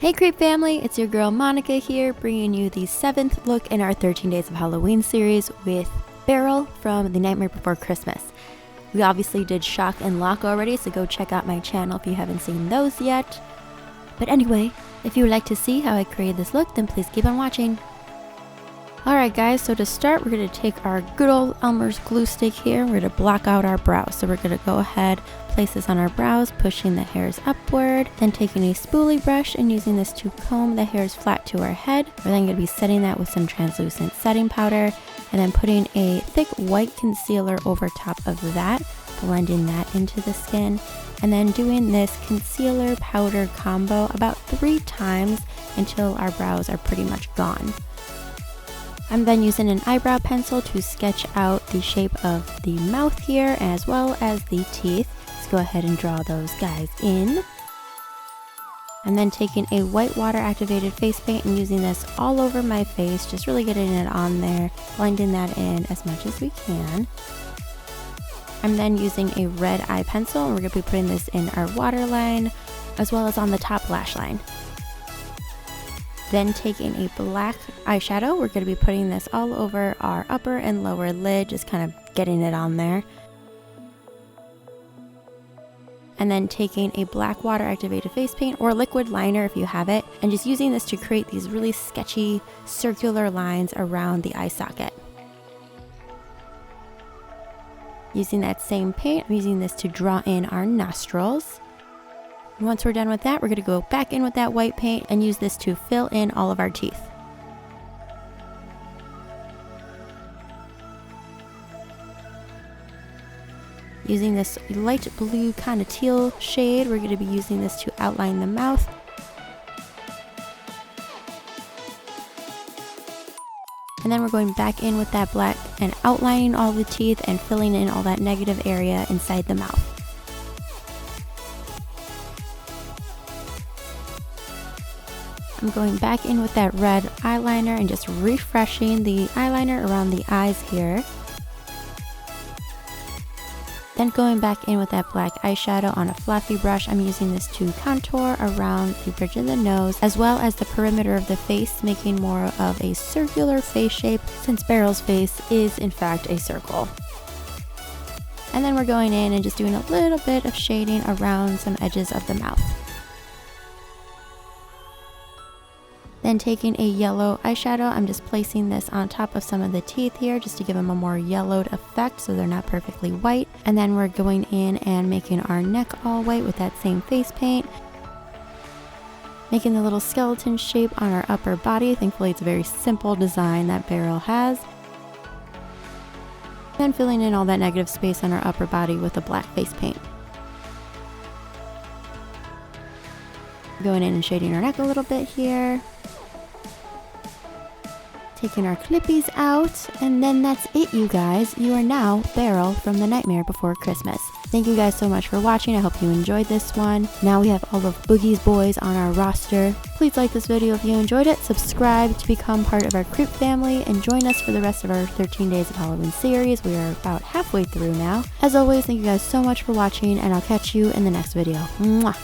Hey Creep family, it's your girl Monica here, bringing you the 7th look in our 13 Days of Halloween series with Beryl from The Nightmare Before Christmas. We obviously did Shock and Lock already, so go check out my channel if you haven't seen those yet. But anyway, if you would like to see how I created this look, then please keep on watching. Alright guys, so to start, we're going to take our good old Elmer's glue stick here. We're going to block out our brows. So we're going to go ahead, place this on our brows, pushing the hairs upward. Then taking a spoolie brush and using this to comb the hairs flat to our head. We're then going to be setting that with some translucent setting powder. And then putting a thick white concealer over top of that, blending that into the skin. And then doing this concealer powder combo about 3 times until our brows are pretty much gone. I'm then using an eyebrow pencil to sketch out the shape of the mouth here as well as the teeth. Let's go ahead and draw those guys in. And then taking a white water activated face paint and using this all over my face, just really getting it on there, blending that in as much as we can. I'm then using a red eye pencil and we're going to be putting this in our waterline as well as on the top lash line. Then taking a black eyeshadow, we're going to be putting this all over our upper and lower lid, just kind of getting it on there. And then taking a black water activated face paint or liquid liner if you have it, and just using this to create these really sketchy circular lines around the eye socket. Using that same paint, I'm using this to draw in our nostrils. Once we're done with that, we're going to go back in with that white paint and use this to fill in all of our teeth. Using this light blue kind of teal shade, we're going to be using this to outline the mouth. And then we're going back in with that black and outlining all the teeth and filling in all that negative area inside the mouth. I'm going back in with that red eyeliner and just refreshing the eyeliner around the eyes here. Then going back in with that black eyeshadow on a fluffy brush, I'm using this to contour around the bridge of the nose as well as the perimeter of the face, making more of a circular face shape since Beryl's face is in fact a circle. And then we're going in and just doing a little bit of shading around some edges of the mouth. Then taking a yellow eyeshadow, I'm just placing this on top of some of the teeth here just to give them a more yellowed effect so they're not perfectly white. And then we're going in and making our neck all white with that same face paint. Making the little skeleton shape on our upper body. Thankfully it's a very simple design that Beryl has. Then filling in all that negative space on our upper body with a black face paint. Going in and shading our neck a little bit here. Taking our clippies out, and then that's it, you guys. You are now Beryl from The Nightmare Before Christmas. Thank you guys so much for watching. I hope you enjoyed this one. Now we have all of Boogie's boys on our roster. Please like this video if you enjoyed it, subscribe to become part of our Creep family, and join us for the rest of our 13 Days of Halloween series. We are about halfway through now. As always, thank you guys so much for watching, and I'll catch you in the next video. Mwah!